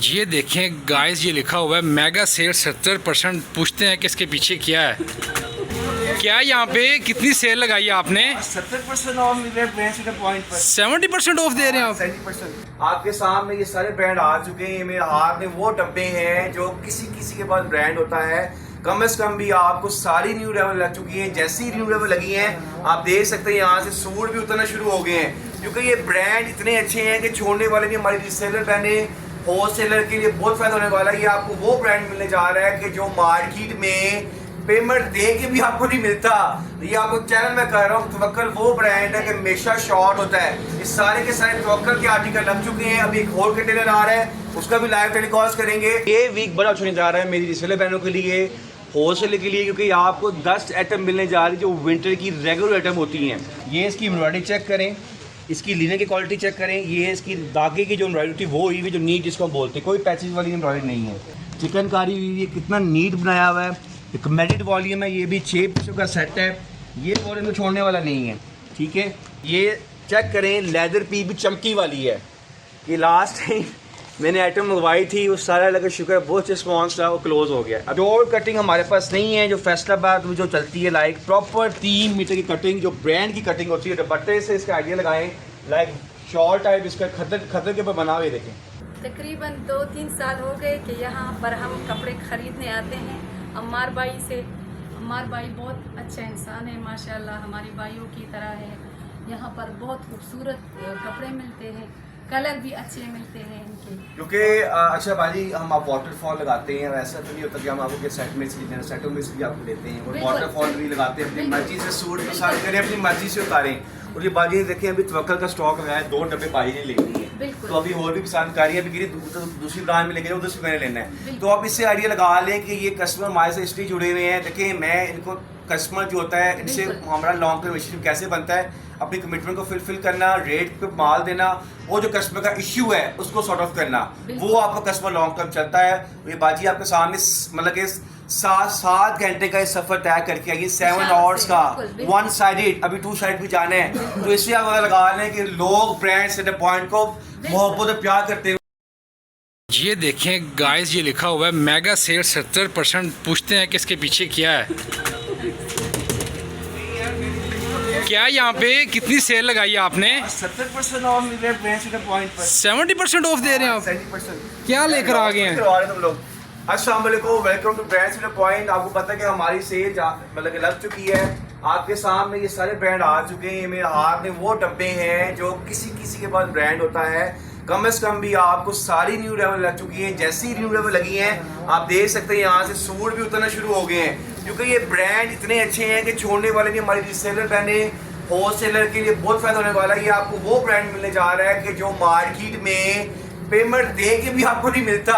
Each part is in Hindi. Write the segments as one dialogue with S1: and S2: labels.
S1: ये देखें गाइस, ये लिखा हुआ है मेगा सेल 70%। पूछते हैं कि इसके पीछे क्या है। क्या यहाँ पे कितनी सेल लगाई है आपने?
S2: 70% ऑफ मिल रहे हैं ब्रांड्स के पॉइंट पर।
S1: 70% ऑफ दे रहे हैं आप?
S2: 70% आपके सामने ये सारे ब्रांड आ चुके हैं। मेरे हाथ में वो डब्बे हैं जो किसी किसी के पास ब्रांड होता है। कम से कम भी आपको सारी न्यू लेवल लग चुकी है। जैसी न्यू लेवल लगी हैं आप देख सकते हैं यहाँ से सूट भी उतरना शुरू हो गए हैं, क्योंकि ये ब्रांड इतने अच्छे हैं कि छोड़ने वाले नहीं। हमारे रिसेलर बहने होलसेलर के लिए बहुत फायदा होने वाला है। ये आपको वो ब्रांड मिलने जा रहा है कि जो मार्केट में पेमेंट दे के भी आपको नहीं मिलता। ये आपको चैनल में कह रहा हूँ, तवक्कल वो ब्रांड है कि हमेशा शॉर्ट होता है। इस सारे के सारे तवक्कल के आर्टिकल लग चुके हैं। अभी एक और कंटेनर आ रहा है, उसका भी लाइव टेलीकास्ट करेंगे। ये वीक बड़ा अच्छा जा रहा है मेरी रिसेलर बहनों के लिए, होलसेल के लिए, क्योंकि आपको 10 आइटम मिलने जा रही है जो विंटर की रेगुलर आइटम होती हैं। ये इसकी एम्ब्रॉयडरी चेक करें, इसकी लिनन की क्वालिटी चेक करें। ये इसकी धागे की जो एम्ब्रॉयडरी थी वो हुई हुई, जो नीट जिसको हम बोलते हैं, कोई पैचेज वाली एम्ब्रॉयडरी नहीं है। चिकनकारी हुई है, कितना नीट बनाया हुआ है। एक कमेटेड वॉल्यूम है, ये भी 6 पीसों का सेट है। ये वॉल्यूम तो छोड़ने वाला नहीं है, ठीक है। ये चेक करें, लेदर पी भी चमकी वाली है। ये लास्ट टाइम मैंने आइटम मंगवाई थी, वो सारा लगा शुक्र बहुत रिस्पॉन्स था, वो क्लोज हो गया। अब डोर कटिंग हमारे पास नहीं है, जो फैसलाबाद में जो चलती है, लाइक प्रॉपर 3 मीटर की कटिंग, जो ब्रांड की कटिंग होती है। दुपट्टे से इसका आइडिया लगाएं, लाइक शॉर्ट टाइप इसका खतर के ऊपर बना हुए देखें।
S3: तकरीबन 2-3 साल हो गए कि यहाँ पर हम कपड़े खरीदने आते हैं अम्मार बाई से। अम्मार बाई बहुत अच्छा इंसान है माशाल्लाह, हमारी बाइयों की तरह है। यहाँ पर बहुत खूबसूरत कपड़े मिलते हैं, कलर भी अच्छे मिलते हैं इनके।
S2: क्योंकि अच्छा बाजी, हम आप वाटरफॉल लगाते हैं, वैसा तो नहीं होता कि हम आपको के सेट में से सेटों में से भी आपको देते हैं। और वाटरफॉल भी लगाते हैं, अपनी मर्जी से सूट पसंद करें, अपनी मर्जी से उतारें। और ये बाजी देखें, अभी तवक्कल का स्टॉक है, 2 डब्बे बाजी ने ले लिए हैं, तो अभी और भी पसंद कर रही है। अभी दूसरी ब्रांड में लेके उधर से मैंने लेना है, तो आप इससे आइडिया लगा लें कि ये कस्टमर हमारे से इसलिए जुड़े हुए हैं। देखिए, मैं इनको कस्टमर जो होता है, इनसे हमारा लॉन्ग टर्म रिलेशनशिप कैसे बनता है, अपनी कमिटमेंट को फुलफिल करना, रेट पे माल देना, वो जो कस्टमर का इश्यू है उसको सॉर्ट ऑफ करना, वो आपका कस्टमर लॉन्ग टर्म चलता है। ये बाजी आपके सामने मतलब कि 7 घंटे का सफर तय करके आइए, 7 आवर्स का, 1 साइडेड, अभी 2 साइड भी जाना है। तो इससे आप पता लगा लें कि लोग ब्रांड से पॉइंट को मोहब्बत और प्यार करते हैं।
S1: ये देखें गाइस, ये लिखा हुआ है मेगा सेल 70%। पूछते हैं कि इसके पीछे क्या है। क्या यहाँ पे कितनी सेल लगाई है आपने?
S2: 70% ऑफ मिल रहे हैं ब्रांड्स के पॉइंट पर।
S1: 70% ऑफ दे रहे हैं आप?
S2: 70%।
S1: क्या लेकर आ गए हैं?
S2: तुम लोग अस्सलाम वालेकुम, वेलकम टू ब्रांड्स पॉइंट। आपको पता है कि हमारी सेल मतलब कि लग चुकी है। आपके सामने ये सारे ब्रांड आ चुके हैं। मेरे हाथ में वो डब्बे हैं जो किसी किसी के पास ब्रांड होता है। कम से कम भी आपको सारी न्यू लेवल लग चुकी है। जैसी न्यू लेवल लगी हैं आप देख सकते हैं यहाँ से सूट भी उतरना शुरू हो गए हैं, क्योंकि ये ब्रांड इतने अच्छे हैं कि छोड़ने वाले नहीं। हमारी रिसेलर बहने होलसेलर के लिए बहुत फायदा होने वाला है। ये आपको वो ब्रांड मिलने जा रहा है कि जो मार्केट में पेमेंट दे के भी आपको नहीं मिलता।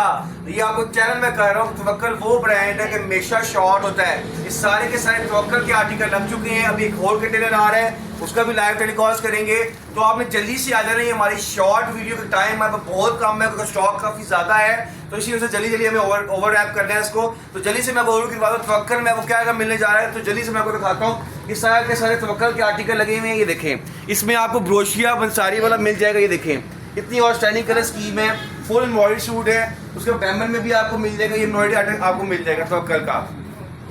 S2: ये आपको चैनल में कह रहा हूँ, तवक्कल वो ब्रांड है कि हमेशा शॉर्ट होता है। इस सारे के सारे तवक्कल के आर्टिकल लग चुके हैं। अभी एक और कंटेनर आ रहा है, उसका भी लाइव टेलीकास्ट करेंगे। तो आपने जल्दी से आ जाना है, हमारी शॉर्ट वीडियो का टाइम है बहुत कम है, क्योंकि स्टॉक काफ़ी ज़्यादा है। तो इसी वजह से जल्दी हमें ओवर रैप करना है इसको। तो जल्दी से मैं बोलूँ कि तवक्कल में आपको क्या मिलने जा रहा है, तो जल्दी से मैं आपको दिखाता हूँ। इस सारे के सारे तवक्कल के आर्टिकल लगे हुए हैं। ये देखें, इसमें आपको ब्रोशिया बंसारी वाला मिल जाएगा। ये देखें, इतनी आउटस्टैंडिंग कलर स्कीम है। फुल एम्ब्रॉयडरी सूट है, उसके बैमन में भी आपको मिल जाएगा, ये एम्ब्रॉयडरी आपको मिल जाएगा तवक्कल का।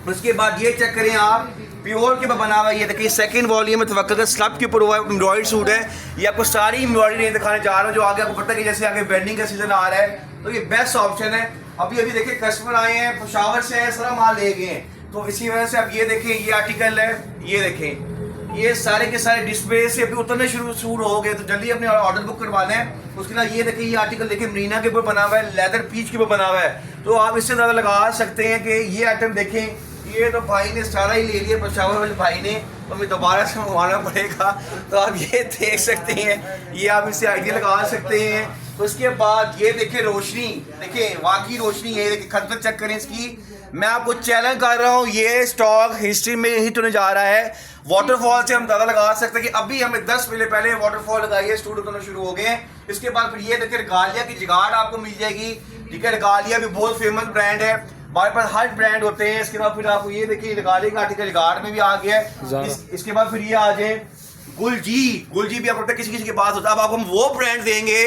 S2: उसके बाद ये चेक करें आप, प्योर के बना हुआ है। ये देखिए, सेकंड वॉल्यूम में तवक्कल का स्लब के ऊपर हुआ एम्ब्रॉयडरी सूट है। ये आपको सारी एम्ब्रॉयडरी नहीं दिखाने जा रहा हूँ, जो आगे आपको पता है कि जैसे आगे वेडिंग का सीजन आ रहा है, तो ये बेस्ट ऑप्शन है। अभी देखिए, कस्टमर आए हैं, पेशावर से है, सारा माल ले गए हैं, तो इसी वजह से अब ये देखें, ये आर्टिकल है। ये देखें, ये सारे के सारे डिस्प्ले से अभी उतरने शुरू हो गए, तो जल्दी अपने ऑर्डर बुक करवा लें। उसके बाद ये देखिए, ये आर्टिकल देखिए, मरीना के ऊपर बना हुआ है, लेदर पीच के ऊपर बना हुआ है। तो आप इससे ज़्यादा लगा सकते हैं कि ये आइटम देखें, ये तो भाई ने सारा ही ले लिया, पेशावर वाले भाई ने, तो हमें दोबारा से मंगवाना पड़ेगा। तो आप ये देख सकते हैं, ये आप इससे आइडिया लगा सकते हैं। उसके बाद ये देखिए, रोशनी देखिए, वाकई रोशनी है। देखिए, खत चेक करें इसकी। मैं आपको चैलेंज कर रहा हूँ, ये स्टॉक हिस्ट्री में हिट होने जा रहा है। वाटरफॉल से हम ज़्यादा लगा सकते हैं कि अभी हमें 10 मिनट पहले वाटरफॉल लगाई है, स्टूडियो उतरना शुरू हो गए हैं। इसके बाद फिर ये देखिए, रिगालिया की जुगाड़ आपको मिल जाएगी, ठीक है। रिगालिया भी बहुत फेमस ब्रांड है, हमारे पास हर ब्रांड होते हैं। इसके बाद फिर आपको ये देखिए, रिगालिया का आर्टिकल रिगार्ड में भी आ गया है। इसके बाद फिर ये आ जाए गुलजी भी आपको किसी किसी के पास होता है। अब आपको हम वो ब्रांड देंगे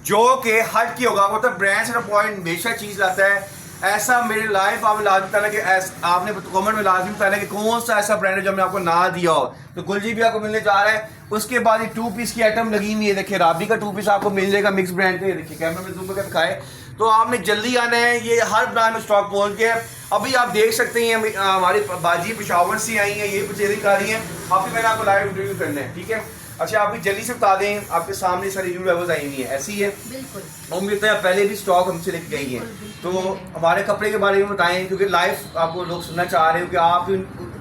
S2: जो कि हट के होगा, मतलब ब्रांड से पॉइंट हमेशा चीज़ लाता है। ऐसा मेरे लाइफ आप लाजमी बताना कि आपने कमेंट में लाजमी बताना कि कौन सा ऐसा ब्रांड है जो हमने आपको ना दिया हो। तो गुलजी भी आपको मिलने जा रहा है। उसके बाद ये 2 पीस की आइटम लगी हुई है, देखिए राबी का 2 पीस आपको मिल जाएगा मिक्स ब्रांड के। देखिए कैमरा में जूम करके दिखाए, तो आपने जल्दी आना है, ये हर ब्रांड में स्टॉक पहुंच गया है। अभी आप देख सकते हैं हमारी बाजी पेशावर से आई हैं, ये पचेरी आ रही हैं। अभी मैंने आपको लाइव रिव्यू करना है, ठीक है। अच्छा आप भी जल्दी से बता दें, आपके सामने सारी रिव्यू लेवल्स आई हुई है, ऐसी है बिल्कुल। उम्मीद है पहले भी स्टॉक हमसे लेके गई हैं, तो हमारे कपड़े के बारे में बताएं, क्योंकि लाइव आपको लोग सुनना चाह रहे हो कि आप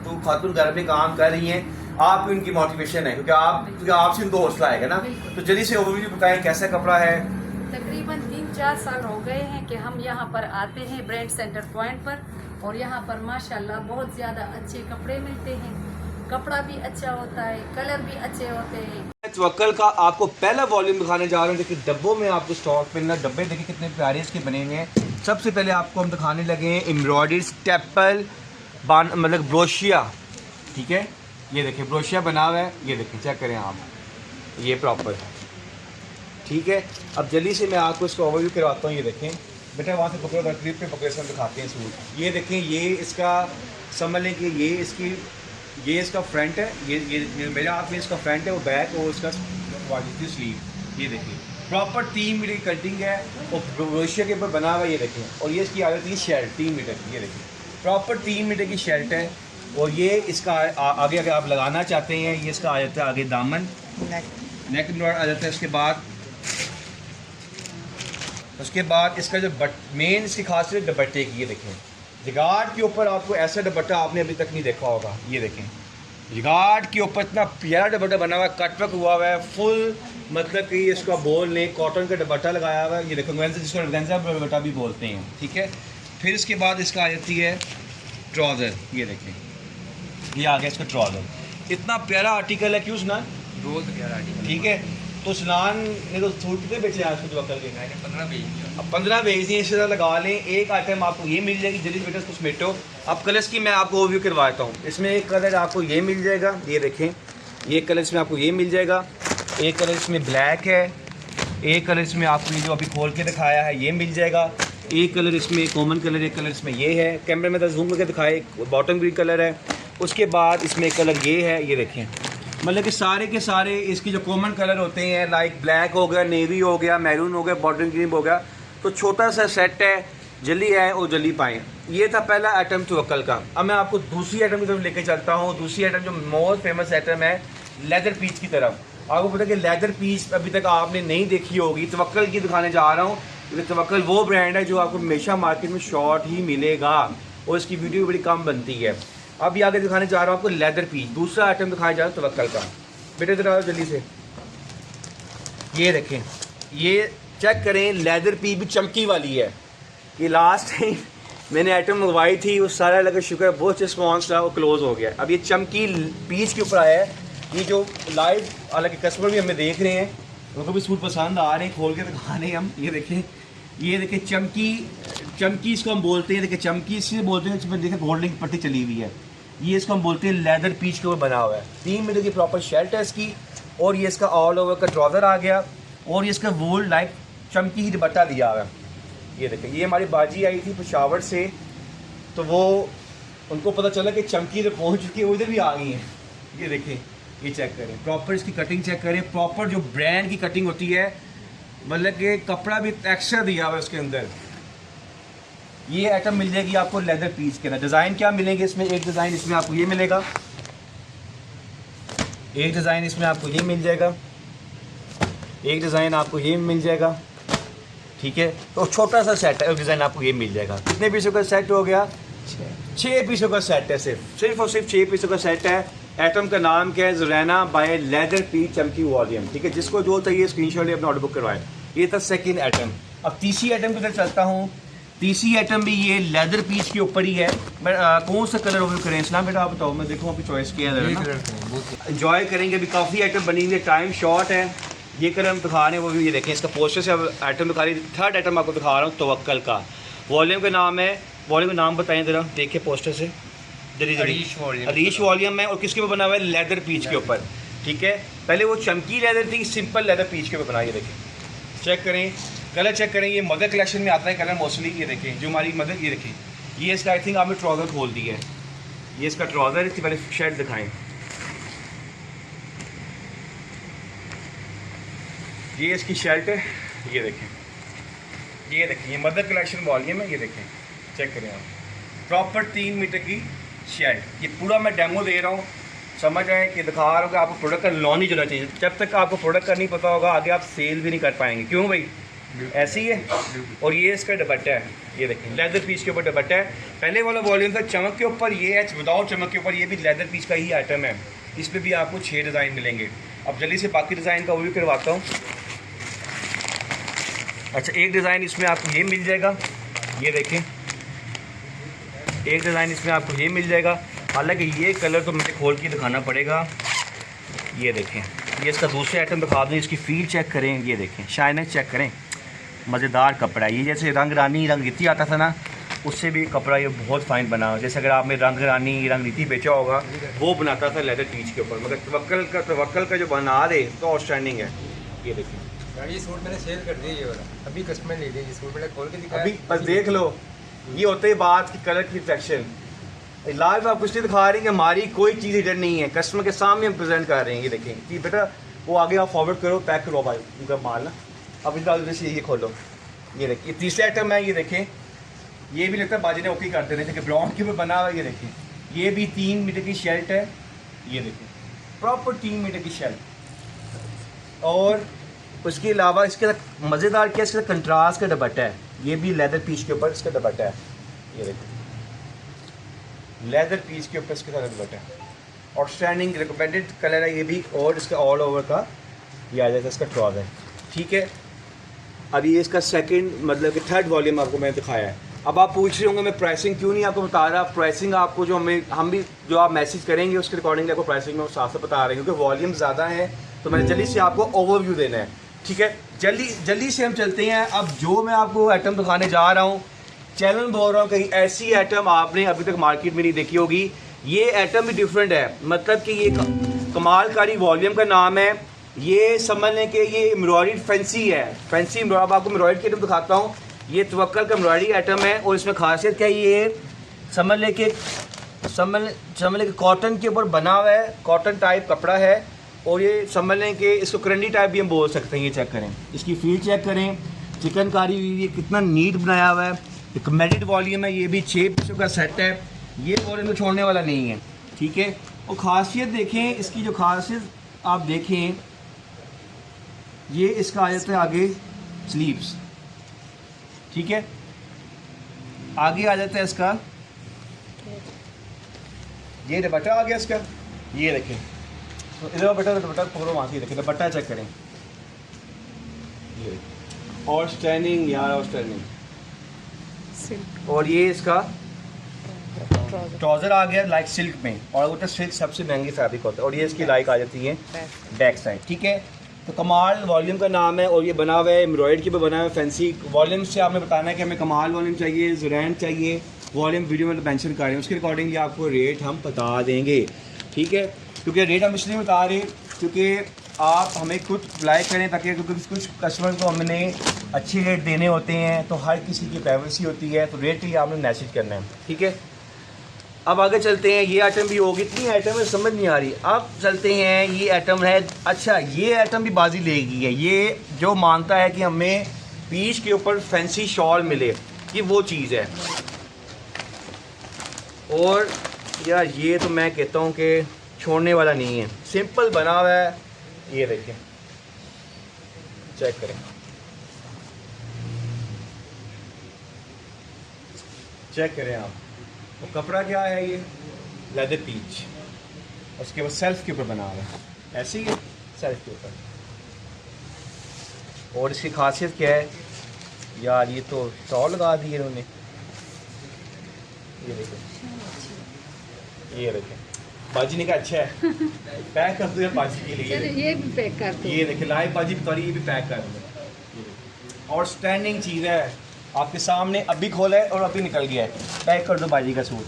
S2: तो खातून घर में काम कर रही हैं, आप उनकी मोटिवेशन है, क्योंकि आपसे उनको हौसला आएगा ना। तो जल्दी से ओवरव्यू बताएं कैसा कपड़ा है।
S3: तकरीबन 3-4 साल हो गए हैं कि हम यहाँ पर आते हैं ब्रांड सेंटर पॉइंट पर, और यहाँ पर माशाल्लाह बहुत ज़्यादा अच्छे कपड़े मिलते हैं, कपड़ा भी अच्छा होता है, कलर भी अच्छे होते हैं।
S2: तवक्कल का आपको पहला वॉल्यूम दिखाने जा रहे हैं। देखिए डब्बों में आपको स्टॉक मिलना, डब्बे देखिए कितने प्यारे इसके बने हुए हैं। सबसे पहले आपको हम दिखाने लगे हैं एम्ब्रॉयडरी स्टेपल मतलब ब्रोशिया, ठीक है। ये देखिए ब्रोशिया बना हुआ है, ये देखिए चेक करें आप, ये प्रॉपर, ठीक है। अब जल्दी से मैं आपको इसको ओवरव्यू करवाता हूँ। ये देखें बेटा, वहाँ से पकड़ो, क्लिप पे पकड़े से दिखाते हैं सूट। ये देखें, ये इसका समझ लें कि ये इसका फ्रंट है, ये मेरे हाथ में इसका फ्रंट है, वो बैक और उसका स्लीव। ये देखिए प्रॉपर 3 मीटर की कटिंग है और ब्रोशिया के ऊपर बना हुआ है। ये देखें, और ये इसकी आ जाती है शर्ट 3 मीटर की। ये देखिए प्रॉपर 3 मीटर की शर्ट है, और ये इसका आगे अगर आप लगाना चाहते हैं, ये इसका आ जाता है आगे दामन, नेक आ जाता है। उसके बाद इसका जो मेन इसकी खासियत दुपट्टे की, ये देखें जिगार्ड के ऊपर आपको ऐसा दुपट्टा आपने अभी तक नहीं देखा होगा। ये देखें जिगार्ड के ऊपर इतना प्यारा दुपट्टा बना हुआ है, कटवर्क हुआ हुआ है फुल, मतलब कि इसका बोल ने कॉटन का दुपट्टा लगाया हुआ है। ये देखो जिसको ऑर्गेन्जा दुपट्टा भी बोलते हैं, ठीक है। फिर इसके बाद इसका आ जाती है ट्राउज़र, ये देखें ये आ गया इसका ट्राउज़र। इतना प्यारा आर्टिकल है, क्यों सुनान,
S1: बहुत प्यारा आर्टिकल,
S2: ठीक है। तो सुनान ने तो सूट कितने बेचे आज तो के
S1: 15 बेच।
S2: अब 15 भेज दिए, इससे ज़्यादा लगा लें। एक आइटम आपको ये मिल जाएगी, जल्दी बेटा इसको समेटो। अब कलर्स की मैं आपको ओवरव्यू करवाता हूँ। इसमें एक कलर आपको ये मिल जाएगा, ये देखें ये कलर इसमें आपको ये मिल जाएगा। एक कलर इसमें ब्लैक है, एक कलर इसमें आपको ये जो अभी खोल के दिखाया है ये मिल जाएगा। एक कलर इसमें कॉमन कलर, एक कलर इसमें ये है, कैमरे में तो जूम करके दिखाए, बॉटम ग्रीन कलर है। उसके बाद इसमें एक कलर ये है, ये देखें, मतलब कि सारे के सारे इसकी जो कॉमन कलर होते हैं, लाइक ब्लैक हो गया, नेवी हो गया, मैरून हो गया, बॉटम ग्रीन हो गया। तो छोटा सा सेट है, जल्दी है और जल्दी पाएँ। ये था पहला आइटम तवक्कल का। अब मैं आपको दूसरी आइटम की तरफ लेके चलता हूँ। दूसरी आइटम जो मोस्ट फेमस आइटम है लेदर पीस की तरफ। आपको पता है कि लेदर पीस अभी तक आपने नहीं देखी होगी, तवक्कल की दिखाने जा रहा हूँ, क्योंकि तवक्कल वो ब्रांड है जो आपको हमेशा मार्केट में शॉर्ट ही मिलेगा और इसकी वीडियो बड़ी कम बनती है। अब ये आगे दिखाने जा रहा हूँ आपको लेदर पीस, दूसरा आइटम दिखाया जा रहा है तवक्कल का। बेटे इधर आओ जल्दी से, ये देखें, ये चेक करें, लेदर पीस भी चमकी वाली है। ये लास्ट टाइम मैंने आइटम मंगवाई थी, वो सारा लगा शुक्र है बहुत रिस्पॉन्स था, वो क्लोज हो गया। अब ये चमकी पीस के ऊपर आया है, ये जो लाइव हालांकि कस्टमर भी हमें देख रहे हैं, उनको भी सूट पसंद आ रहे हैं, खोल के दिखा रहे हैं हम। ये देखें चमकी इसको हम बोलते हैं। देखिए चमकी इससे बोलते हैं, इसमें देखिए गोल्डन की पट्टी चली हुई है, ये इसको हम बोलते हैं लेदर पीच के ऊपर बना हुआ है। 3 मीटर की प्रॉपर शर्ट है इसकी, और ये इसका ऑल ओवर का ट्राउज़र आ गया, और ये इसका वूल लाइक चमकी ही दुपट्टा दिया हुआ है। ये देखें, ये हमारी बाजी आई थी पेशावर से, तो वो उनको पता चला कि चमकी इधर पहुँच चुकी है, वो इधर भी आ गई हैं। ये देखें, ये चेक करें, प्रॉपर इसकी कटिंग चेक करें, प्रॉपर जो ब्रांड की कटिंग होती है, मतलब कि कपड़ा भी एक्स्ट्रा दिया हुआ है उसके अंदर। ये आइटम मिल जाएगी आपको लेदर पीस के अंदर। डिज़ाइन क्या मिलेंगे इसमें, एक डिज़ाइन इसमें आपको ये मिलेगा, एक डिज़ाइन इसमें आपको ये मिल जाएगा, एक डिज़ाइन आपको ये मिल जाएगा, ठीक है। तो छोटा सा सेट है, एक डिज़ाइन आपको ये मिल जाएगा। कितने पीसों का सेट हो गया, 6 पीसों का सेट है, सिर्फ और सिर्फ 6 पीसों का सेट है। आइटम का नाम क्या है, ज़ुरैना बाय लेदर पीस चमकी वॉल्यूम, ठीक है। जिसको जो चाहिए स्क्रीनशॉट अपना ऑर्डर बुक करवाएं। ये था सेकंड आइटम। अब तीसरी आइटम की तरफ चलता हूँ। तीसरी आइटम भी ये लेदर पीस के ऊपर ही है। कौन सा कलर ओवर करें इस्लाम बेटा, आप बताओ, मैं देखूँ आपकी चॉइस क्या है, एंजॉय करेंगे। अभी काफ़ी आइटम बनी हुई है, टाइम शॉर्ट है। ये कलर हम दिखा रहे हैं, वो भी ये देखें, इसका पोस्टर से अब आइटम दिखा रही। थर्ड आइटम आपको दिखा रहा हूँ तवक्कल का। वॉल्यूम का नाम है, वॉल्यूम का नाम बताएं ज़रा, देखिए पोस्टर से, अरीश वॉल्यूम है। और किसके ऊपर बना हुआ है, लेदर पीच के ऊपर, ठीक है। पहले वो चमकी लेदर थी, सिंपल लेदर पीच के ऊपर बनाई, देखें चेक करें, कलर चेक करें। ये मदर कलेक्शन में आता है कलर मोस्टली। ये देखें जो हमारी मदर, ये देखें, ये इसका आई थिंक आपने ट्राउज़र खोल दिया है। ये इसका ट्राउज़र, इसकी पहले शर्ट दिखाएं। ये इसकी शर्ट है, ये देखें, ये देखें, ये मदर कलेक्शन वॉल्यूम है। ये देखें, चेक करें आप, प्रॉपर 3 मीटर की शर्ट। ये पूरा मैं डेमो दे रहा हूँ, समझ रहे हैं कि दिखा रहा हूँ कि आपको प्रोडक्ट का नॉलेज होना चाहिए। जब तक आपको प्रोडक्ट का नहीं पता होगा आगे आप सेल भी नहीं कर पाएंगे। क्यों भाई? ऐसी ही है। और ये इसका दुपट्टा है, ये देखें, लेदर पीस के ऊपर दुपट्टा है। पहले वाला वॉल्यूम था चमक के ऊपर, ये है विदाउट चमक के ऊपर। ये भी लेदर पीस का ही आइटम है। इस पर भी आपको 6 डिज़ाइन मिलेंगे। अब जल्दी से बाकी डिज़ाइन का वो भी करवाता हूँ। अच्छा, एक डिज़ाइन इसमें आपको ये मिल जाएगा, ये देखें, एक डिज़ाइन इसमें आपको ये मिल जाएगा। हालांकि ये कलर तो मुझे खोल के दिखाना पड़ेगा। ये देखें, ये इसका दूसरे आइटम दिखा दूँ, इसकी फील चेक करें। ये देखें, शाइनेस चेक करें, मज़ेदार कपड़ा है ये। जैसे रंग रानी रंग रीति आता था ना, उससे भी कपड़ा ये बहुत फ़ाइन बना हुआ। जैसे अगर आपने रंग रानी रंग रीति बेचा होगा, वो बनाता था लेदर पीच के ऊपर, मगर तवक्कल का जो बना दे तो आउटस्टैंडिंग है। ये देखिए
S4: यार, ये सूट मैंने सेल कर दिया, ये वाला अभी कस्टमर ले लिया। ये सूट मैंने खोल के दिखाया
S2: अभी, बस देख लो। ये होते ही बात की कलर की रिफ्लेक्शन। लाइव आप कुछ नहीं दिखा रहे हैं कि हमारी कोई चीज़ हिडन नहीं है, कस्टमर के सामने हम प्रेजेंट कर रहे हैं। ये देखें कि बेटा वो आगे आप फॉरवर्ड करो, पैक करो भाई उनका माल ना। अब इधर से ये खोलो, ये देखिए, ये तीसरा आइटम है। ये देखें, ये भी लगता है बाजी ने ओके करते रहे थे कि ब्राउन के ऊपर बना हुआ है। ये देखें, ये भी 3 मीटर की शर्ट है। ये देखें, प्रॉपर 3 मीटर की शर्ट। और उसके अलावा इसके साथ मज़ेदार क्या, इसके साथ कंट्रास्ट का दुपट्टा है। ये भी लेदर पीस के ऊपर इसका दुपट्टा है। ये देखो, लेदर पीस के ऊपर इसके साथ दुपट्टा है। और स्टैंडिंग रिकमेंडेड कलर है ये भी। और इसका ऑल ओवर का ये आ जाएगा इसका ट्राउज़र। ठीक है, अभी इसका सेकंड मतलब कि थर्ड वॉल्यूम आपको मैंने दिखाया है। अब आप पूछ रहे होंगे मैं प्राइसिंग क्यों नहीं आपको बता रहा। प्राइसिंग आपको जो हम भी जो आप मैसेज करेंगे उसके अकॉर्डिंग आपको प्राइसिंग में साथ साथ बता रहे हैं, क्योंकि वॉल्यूम ज़्यादा है तो मैंने जल्दी से आपको ओवरव्यू देना है। ठीक है, जल्दी से हम चलते हैं। अब जो मैं आपको आइटम दिखाने जा रहा हूँ, चैनल बोल रहा हूँ, कहीं ऐसी आइटम आपने अभी तक मार्केट में नहीं देखी होगी। ये आइटम भी डिफरेंट है, मतलब कि ये कमालकारी वॉल्यूम का नाम है। ये समझ लें कि ये एम्ब्रॉयडरी फैंसी है, फैंसी एम्ब्रॉयडरी। अब आपको एम्ब्रॉयडरी की आइटम दिखाता हूँ। ये तवक्कल का एम्ब्रॉयडरी आइटम है। और इसमें खासियत क्या है, ये समझ लें कि कॉटन के ऊपर बना हुआ है, कॉटन टाइप कपड़ा है। और ये समझ लें कि इसको करंडी टाइप भी हम बोल सकते हैं। ये चेक करें, इसकी फील चेक करें, चिकनकारी हुई है, कितना नीट बनाया हुआ है। रिकमेंडेड वॉल्यूम है। ये भी 6 पीसों का सेट है। ये वॉल्यूम में छोड़ने वाला नहीं है। ठीक है, और ख़ासियत देखें इसकी, जो खासियत आप देखें, ये इसका आ जाता है आगे स्लीव्स। ठीक है, आगे आ जाता है इसका ये दुपट्टा आ गया इसका। ये देखें, तो इधर दुपट्टा पकड़ो, वहाँ से देखें दुपट्टा चेक करें। ये और स्टैंडिंग यार, और स्टैंडिंग। और ये इसका ट्राउज़र आ गया लाइक सिल्क में। और वो तो सिल्क सबसे महंगी फैब्रिक होता है। और ये इसकी लाइक आ जाती है बैक साइड। ठीक है, तो कमाल वॉल्यूम का नाम है। और ये बना हुआ है एम्ब्रॉयडरी के पे बना हुआ है फैंसी वॉल्यूम से। आपने बताना है कि हमें कमाल वॉल्यूम चाहिए, ज़ुरैन चाहिए, वॉल्यूम वीडियो में मेंशन कर रहे हैं, उसके अकॉर्डिंगली आपको रेट हम बता देंगे। ठीक है, क्योंकि रेट हम इसलिए बता रहे हैं क्योंकि आप हमें खुद अप्लाई करें, ताकि क्योंकि कुछ कस्टमर को हमने अच्छे रेट देने होते हैं, तो हर किसी की प्राइवेसी होती है, तो रेट के लिए आपने मैसेज करना है। ठीक है, अब आगे चलते हैं। ये आइटम भी होगी, इतनी आइटम है समझ नहीं आ रही। अब चलते हैं, ये आइटम है। अच्छा, ये आइटम भी बाजी लेगी है। ये जो मांगता है कि हमें पीच के ऊपर फैंसी शॉल मिले, ये वो चीज़ है। और यार ये तो मैं कहता हूँ कि छोड़ने वाला नहीं है, सिंपल बना हुआ है। ये देखिए, चेक करें, चेक करें आप। तो कपड़ा क्या है, ये लेदर पीच, उसके बाद सेल्फ के ऊपर बना हुआ है, ऐसे ही है सेल्फ के ऊपर। और इसकी खासियत क्या है यार, ये तो स्टॉल लगा दिए इन्होंने। ये देखो, ये देखें, बाजी ने कहा अच्छा है पैक कर दो बाजी के लिए।
S3: ये भी पैक कर दो।
S2: ये देखिए लाइव बाजी बता रही, ये भी पैक कर दो। और स्टैंडिंग चीज़ है, आपके सामने अभी खोला है और अभी निकल गया है। पैक कर दो बाजी का सूट।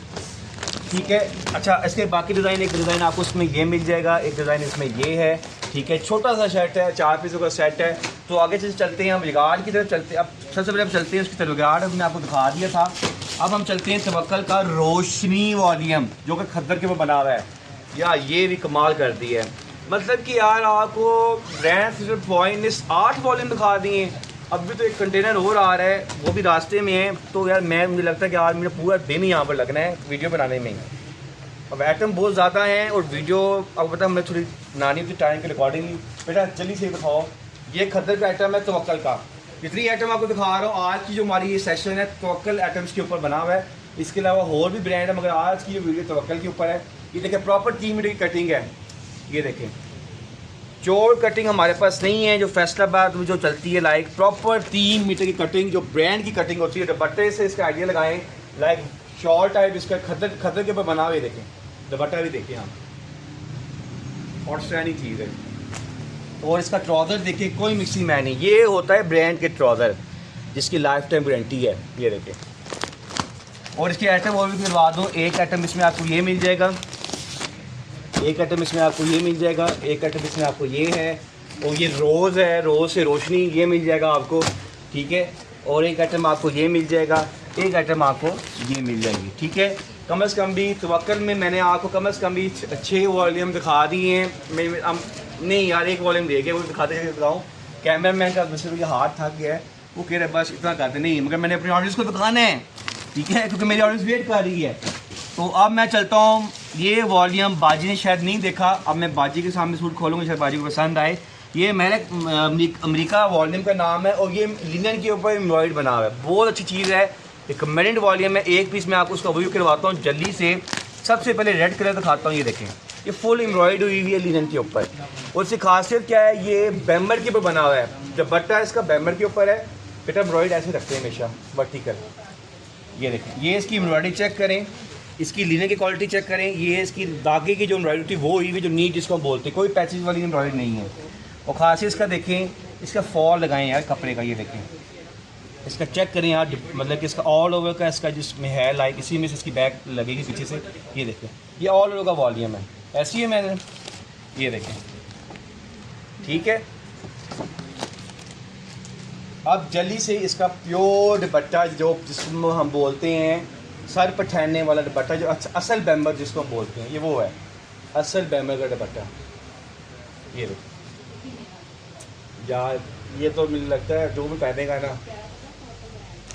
S2: ठीक है, अच्छा इसके बाकी डिज़ाइन, एक डिज़ाइन आपको इसमें ये मिल जाएगा, एक डिज़ाइन इसमें ये है। ठीक है, छोटा सा सेट है, 4 पीसों का सेट है। तो आगे से चलते हैं हम विगाड़ की तरफ चलते हैं। अब सबसे पहले हम चलते हैं उसकी तरफ। विगाड़ हमने आपको दिखा दिया था। अब हम चलते हैं तवक्कल का रोशनी वॉल्यूम जो कि खद्दर के ऊपर बना हुआ है। यार ये भी कमाल कर दी है, मतलब कि यार आपको ब्रांड पॉइंट ने 8 वॉल्यूम दिखा दिए। अब भी तो एक कंटेनर और आ रहा है, वो भी रास्ते में है। तो यार मुझे लगता है कि आज मेरा पूरा दिन ही यहाँ पर लगना है वीडियो बनाने में। अब आइटम बहुत ज़्यादा हैं और वीडियो अब पता हमने थोड़ी बनानी थी टाइम की रिकॉर्डिंग। बेटा जल्दी से दिखाओ। ये खद्दर का आइटम है तवक्कल का। जितनी आइटम आपको दिखा रहा हूँ आज की जो हमारी ये सेशन है तवक्कल आइटम्स के ऊपर बना हुआ है। इसके अलावा और भी ब्रांड है, मगर आज की जो वीडियो तवक्कल के ऊपर है। ये देखें प्रॉपर 3 मीटर की कटिंग है। ये देखें चौड़ कटिंग हमारे पास नहीं है जो फैसलाबाद में जो चलती है, लाइक प्रॉपर 3 मीटर की कटिंग जो ब्रांड की कटिंग होती है। दुपट्टे से इसका आइडिया लगाएं, लाइक शॉर्ट टाइप इसका खद्दर के ऊपर बना हुए। देखें दुपट्टा भी देखें आप, आउटस्टैंडिंग चीज़ है। और इसका ट्राउज़र देखें, कोई मिक्सिंग मैन नहीं। ये होता है ब्रांड के ट्राउज़र जिसकी लाइफ टाइम गारंटी है। ये देखें। और इसके आइटम और भी करवा दूँ। एक आइटम इसमें आपको ये मिल जाएगा, एक आइटम इसमें आपको ये मिल जाएगा, एक आइटम इसमें आपको ये है, और ये रोज़ है, रोज़ से रोशनी ये मिल जाएगा आपको, ठीक है। और एक आइटम आपको ये मिल जाएगा, एक आइटम आपको ये मिल जाएगी, ठीक है। कम से कम भी तवक्कल में मैंने आपको कम से कम भी 6 वॉल्यूम दिखा दिए हैं। मैं नहीं यार एक वॉल्यूम दे के वो दिखाते दिखाऊँ। कैमरा मैन का दूसरे का हाथ थक गया है, वो कह रहे बस इतना करते नहीं, मगर मैंने अपनी ऑडियंस को दिखाना है, ठीक है, क्योंकि मेरी ऑडियंस वेट कर रही है। तो अब मैं चलता हूँ। ये वॉल्यूम बाजी ने शायद नहीं देखा, अब मैं बाजी के सामने सूट खोलूँगा, शायद बाजी को पसंद आए। ये मैंने अमेरिका वॉल्यूम का नाम है और ये लिनन के ऊपर एम्ब्रॉयड बना हुआ है। बहुत अच्छी चीज़ है, एक कमेंट वॉल्यूम है। एक पीस मैं आपको उसका रिव्यू करवाता हूँ जल्दी से। सबसे पहले रेड कलर दिखाता हूँ। ये देखें ये फुल एम्ब्रॉयड हुई हुई है लिनन के ऊपर। और इसकी खासियत क्या है, ये बैम्बर के ऊपर बना हुआ है। दुपट्टा इसका बैम्बर के ऊपर है। बेटा एम्ब्रॉयड ऐसे रखते हैं हमेशा वर्टिकल। ये देखें, ये इसकी एम्ब्रॉयडरी चेक करें, इसकी लिनन की क्वालिटी चेक करें। ये इसकी धागे की जो एम्ब्रॉयडरी थी वो हुई हुई जो नीट जिसको हम बोलते हैं, कोई पैचेज वाली एम्ब्रॉयडरी नहीं है। और खासियत इसका देखें, इसका फॉल लगाएं यार कपड़े का। ये देखें इसका चेक करें यार, मतलब कि इसका ऑल ओवर का इसका जिसमें है लाइक इसी में से इसकी बैक लगेगी पीछे से। ये देखें ये ऑल ओवर का वॉल्यूम है, ऐसी है मैंने। ये देखें ठीक है। अब जल्दी से इसका प्योर दुपट्टा जो जिसको हम बोलते हैं सर पर ठहरने वाला दुपट्टा, जो असल बैम्बर जिसको हम बोलते हैं, ये वो है असल बैम्बर का दुपट्टा। ये देखो यार, ये तो मुझे लगता है जो भी पहनेगा ना,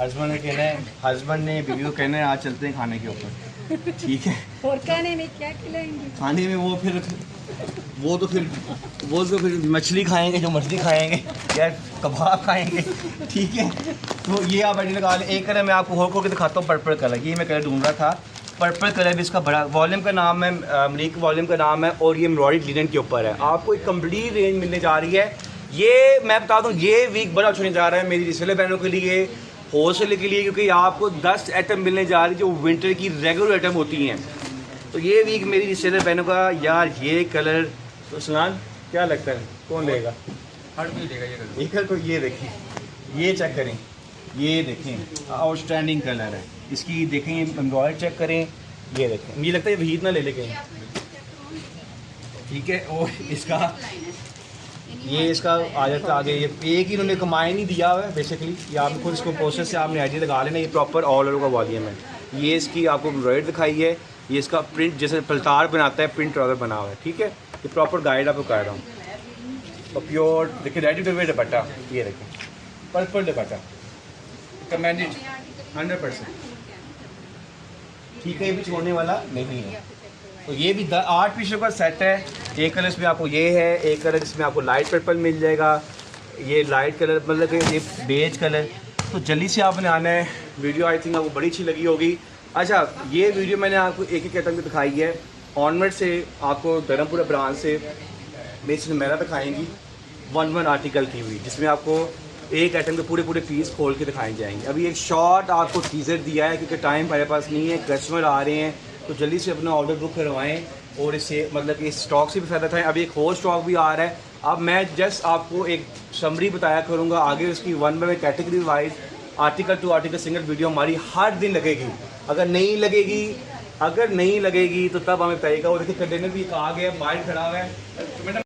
S2: हस्बैंड ने कहना है, हस्बैंड ने बीवी को कहना है आज चलते हैं खाने के ऊपर, ठीक है।
S3: और खाने में क्या खिलाएंगे?
S2: खाने में वो तो फिर मछली खाएंगे, जो मछली खाएंगे या कबाब खाएंगे, ठीक है। तो ये आप आइडिया लगा लें। एक कलर मैं आपको खोल के दिखाता हूँ, पर्पल कलर। ये मैं कलर ढूंढ रहा था, पर्पल कलर भी इसका बड़ा वॉल्यूम का नाम है, अमेरिका वॉल्यूम का नाम है। और ये एम्ब्रॉयडरी लिनन के ऊपर है। आपको एक कंप्लीट रेंज मिलने जा रही है। ये मैं बता दूँ ये वीक बड़ा होने जा रहा है मेरी रिसेलर बहनों के लिए, होलसेल के लिए, क्योंकि आपको 10 आइटम मिलने जा रही है जो विंटर की रेगुलर आइटम होती हैं। तो ये वीक मेरी रिसेलर बहनों का। यार ये कलर तो सुनान क्या लगता है कौन लेगा?
S4: हर कोई देगा ये कलर।
S2: ये कलर को ये देखें, ये चेक करें, ये देखें आउटस्टैंडिंग कलर है इसकी। देखें एम्ब्रॉयडरी चेक करें, ये देखें। मुझे लगता है ये वहीद ना ले लेके, ठीक है। और इसका ये इसका आ जाता आगे, ये एक ही इन्होंने कमाई नहीं दिया हुआ है बेसिकली। ये आप खुद इसको प्रोसेस से आपने आइडिया लगा लेना। ये प्रॉपर ऑल ओवर का वॉल्यूम है। ये इसकी आपको एम्ब्रॉयडरी दिखाई है। ये इसका प्रिंट जैसे पलतार बनाता है, प्रिंट ट्राउजर बना हुआ है, ठीक है। ये प्रॉपर गाइड आपको कर रहा हूँ। और प्योर देखिए रेडी टू वेयर दुपट्टा। ये देखें पर्पल दुपट्टा, कमेंडेड 100%, ठीक है। ये भी छोड़ने वाला नहीं है। तो ये भी 8 पीसों का सेट है। एक कलर इसमें आपको ये है, एक कलर इसमें आपको लाइट पर्पल मिल जाएगा, ये लाइट कलर मतलब कि ये बेज कलर। तो जल्दी से आपने आना है। वीडियो आई थिंक आपको बड़ी अच्छी लगी होगी। अच्छा ये वीडियो मैंने आपको एक एक आइटम की दिखाई है। ऑनवर्ड से आपको धर्मपुरा ब्रांच से बेसिकली मेरा दिखाएंगी 1 आर्टिकल की हुई, जिसमें आपको एक आइटम के पूरे पीस खोल के दिखाए जाएंगे। अभी एक शॉर्ट आपको टीजर दिया है क्योंकि टाइम हमारे पास नहीं है, कस्टमर आ रहे हैं, तो जल्दी से अपना ऑर्डर बुक करवाएं और इससे मतलब कि इस स्टॉक से भी फ़ायदा उठाएं। अभी एक और स्टॉक भी आ रहा है। अब मैं जस्ट आपको एक समरी बताया करूँगा, आगे उसकी 1 by category wise article to article single video हमारी हर दिन लगेगी। अगर नहीं लगेगी तो तब हमें बताइएगा। और देखिए कंटेनर भी आ गया, माइंड खड़ा हुआ है।